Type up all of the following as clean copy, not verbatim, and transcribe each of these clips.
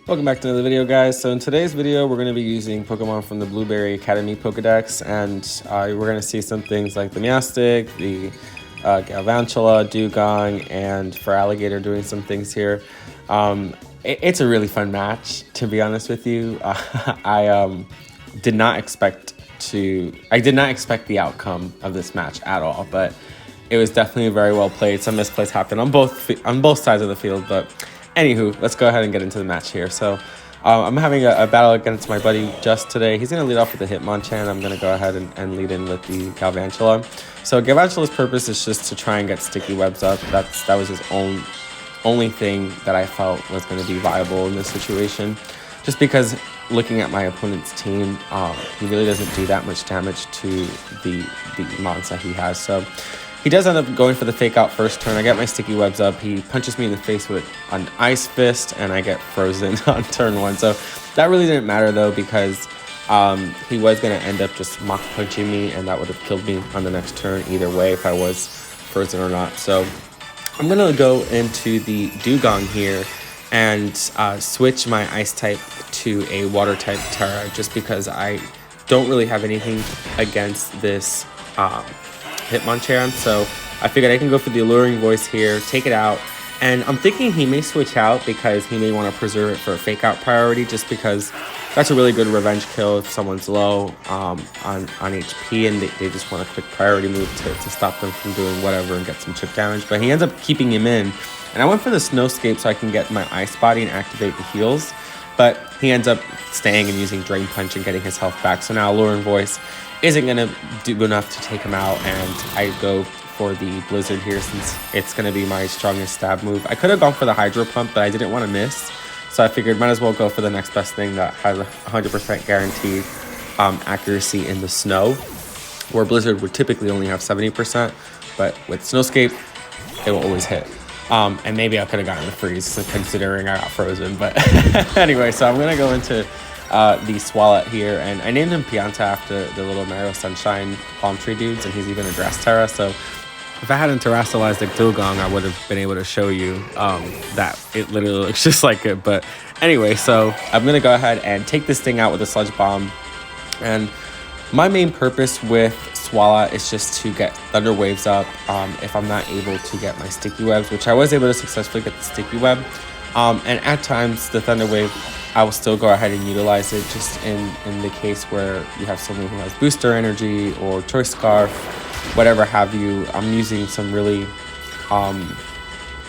Welcome back to another video, guys. So in today's video, we're going to be using Pokemon from the Blueberry Academy Pokedex, and we're going to see some things like the Meowstic, the Galvantula, Dugong, and for Alligator doing some things here. It's a really fun match, to be honest with you. I did not expect the outcome of this match at all, but it was definitely very well played. Some misplays happened on both sides of the field, but anywho, let's go ahead and get into the match here. So I'm having a battle against my buddy Just today. He's going to lead off with the Hitmonchan. I'm going to go ahead and lead in with the Galvantula. So Galvantula's purpose is just to try and get sticky webs up. That was his only thing that I felt was going to be viable in this situation. Just because looking at my opponent's team, he really doesn't do that much damage to the mons that he has. So he does end up going for the fake out first turn. I get my sticky webs up. He punches me in the face with an ice fist, and I get frozen on turn one. So that really didn't matter though, because he was going to end up just mock punching me, and that would have killed me on the next turn either way if I was frozen or not. So I'm going to go into the Dugong here and switch my ice type to a water type Terra, just because I don't really have anything against this Hitmonchan, so I figured I can go for the Alluring Voice here, take it out, and I'm thinking he may switch out because he may want to preserve it for a fake out priority, just because that's a really good revenge kill if someone's low on HP and they just want a quick priority move to stop them from doing whatever and get some chip damage. But he ends up keeping him in, and I went for the Snowscape so I can get my Ice Body and activate the heals, but he ends up staying and using Drain Punch and getting his health back. So now Alluring Voice isn't going to do enough to take him out, and I go for the Blizzard here since it's going to be my strongest stab move. I could have gone for the Hydro Pump, but I didn't want to miss, so I figured might as well go for the next best thing that has 100% guaranteed accuracy in the snow, where Blizzard would typically only have 70%, but with Snowscape, it will always hit. And maybe I could have gotten the freeze considering I got frozen, but anyway, so I'm going to go into the Swalot here, and I named him Pianta after the little Marrow Sunshine palm tree dudes, and he's even a grass Terra. So if I hadn't terrestrialized the Dugong, I would have been able to show you that it literally looks just like it. But anyway, so I'm gonna go ahead and take this thing out with a Sludge Bomb, and my main purpose with Swalot is just to get Thunder Waves up if I'm not able to get my Sticky Webs, which I was able to successfully get the Sticky Web. And at times, the Thunder Wave, I will still go ahead and utilize it just in the case where you have someone who has Booster Energy or Choice Scarf, whatever have you. I'm using some really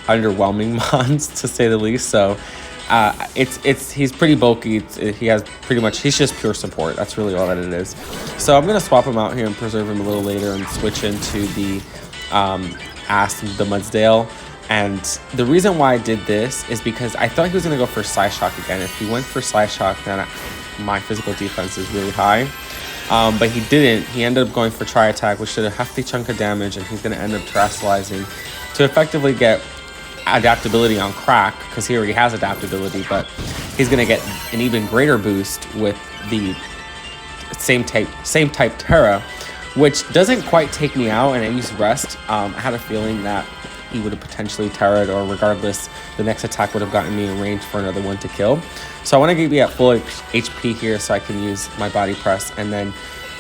underwhelming mons, to say the least. So he's pretty bulky. He's just pure support. That's really all that it is. So I'm gonna swap him out here and preserve him a little later and switch into the the Mudsdale. And the reason why I did this is because I thought he was going to go for Psyshock again. If he went for Psyshock, then my physical defense is really high. But he didn't. He ended up going for Tri-Attack, which did a hefty chunk of damage, and he's going to end up terrestrializing to effectively get adaptability on Crack, because he already has adaptability, but he's going to get an even greater boost with the same type Terra, which doesn't quite take me out, and I used Rest. I had a feeling that he would have potentially Terra'd, or regardless, the next attack would have gotten me in range for another one to kill. So I want to be at full HP here so I can use my Body Press, and then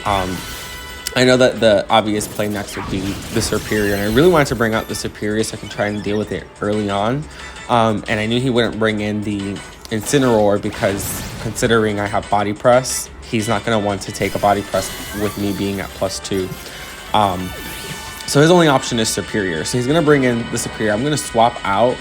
I know that the obvious play next would be the Superior, and I really wanted to bring out the Superior so I can try and deal with it early on. And I knew he wouldn't bring in the Incineroar because, considering I have Body Press, he's not going to want to take a Body Press with me being at +2. So his only option is Superior. So he's going to bring in the Superior. I'm going to swap out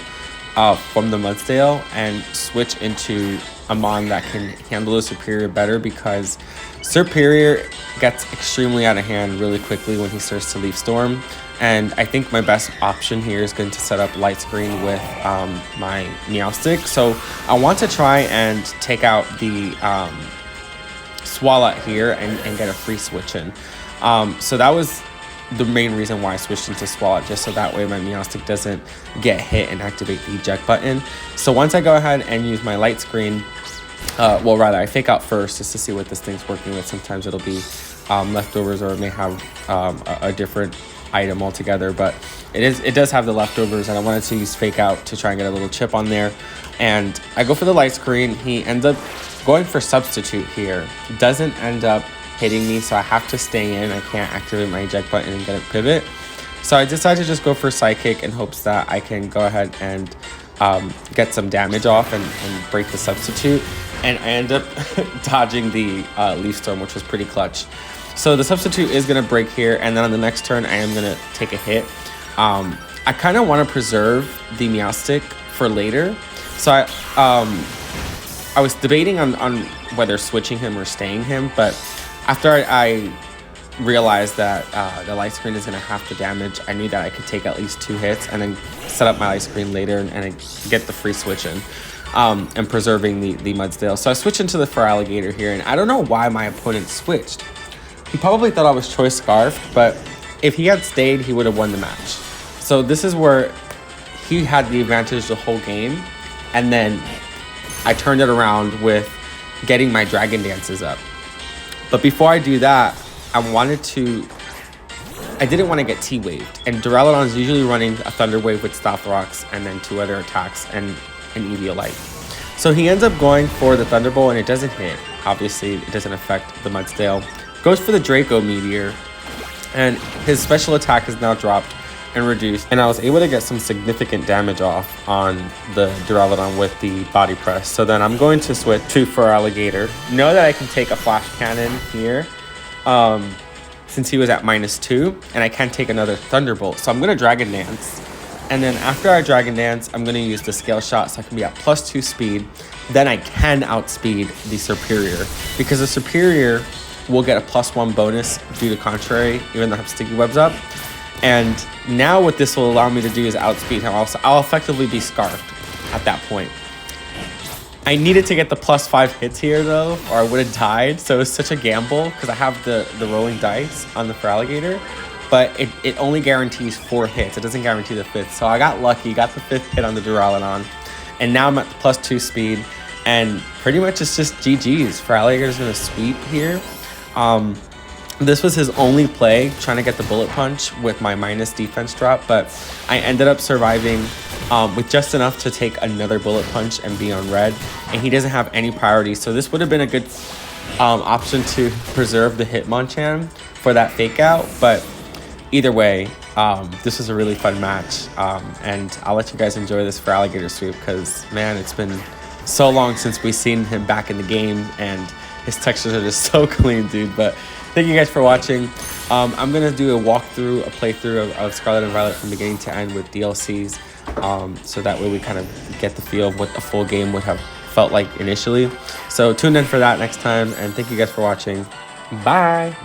from the Mudsdale and switch into a Mon that can handle the Superior better, because Superior gets extremely out of hand really quickly when he starts to Leaf Storm. And I think my best option here is going to set up Light Screen with my Meowstic. So I want to try and take out the Swalot here and get a free switch in. So that was the main reason why I switched into Swalot, just so that way my Meowstic doesn't get hit and activate the eject button. So once I go ahead and use my Light Screen, well, rather I fake out first just to see what this thing's working with. Sometimes it'll be leftovers, or it may have a different item altogether, but it does have the leftovers, and I wanted to use Fake Out to try and get a little chip on there. And I go for the light screen. He ends up going for Substitute here. Doesn't end up hitting me, so I have to stay in. I can't activate my eject button and get a pivot. So I decided to just go for Psychic in hopes that I can go ahead and get some damage off and break the Substitute. And I end up dodging the Leaf Storm, which was pretty clutch. So the Substitute is going to break here, and then on the next turn, I am going to take a hit. I kind of want to preserve the Meowstic for later. So I was debating on whether switching him or staying him, but after I realized that the light screen is going to have to damage, I knew that I could take at least 2 hits and then set up my light screen later and get the free switch in. And preserving the Mudsdale. So I switched into the Feraligatr here, and I don't know why my opponent switched. He probably thought I was Choice Scarf, but if he had stayed, he would have won the match. So this is where he had the advantage the whole game, and then I turned it around with getting my Dragon Dances up. But before I do that, I didn't want to get T-Waved, and Duraludon's usually running a Thunder Wave with Stealth Rocks and then 2 other attacks and an Eviolite. So he ends up going for the Thunderbolt, and it doesn't hit. Obviously, it doesn't affect the Mudsdale. Goes for the Draco Meteor, and his special attack is now dropped and reduced, and I was able to get some significant damage off on the Duraludon with the Body Press. So then I'm going to switch to Feraligatr. Know that I can take a Flash Cannon here, since he was at -2, and I can't take another Thunderbolt. So I'm going to Dragon Dance. And then after I Dragon Dance, I'm going to use the Scale Shot so I can be at +2 speed. Then I can outspeed the Superior, because the Superior will get a +1 bonus due to Contrary, even though I have Sticky Webs up. And now what this will allow me to do is outspeed him. I'll effectively be Scarfed at that point. I needed to get the +5 hits here, though, or I would have died. So it was such a gamble, because I have the rolling dice on the Feraligatr. But it only guarantees 4 hits. It doesn't guarantee the 5th. So I got lucky, got the 5th hit on the Duraludon. And now I'm at +2 speed. And pretty much it's just GG's. Feraligatr's going to sweep here. This was his only play, trying to get the Bullet Punch with my minus defense drop. But I ended up surviving with just enough to take another Bullet Punch and be on red. And he doesn't have any priority. So this would have been a good option to preserve the Hitmonchan for that Fake Out. But either way, this was a really fun match, and I'll let you guys enjoy this Feraligatr sweep, because, man, it's been so long since we've seen him back in the game, and his textures are just so clean, dude. But thank you guys for watching. I'm going to do a walkthrough, a playthrough of Scarlet and Violet from beginning to end with DLCs, so that way we kind of get the feel of what a full game would have felt like initially. So tune in for that next time, and thank you guys for watching. Bye!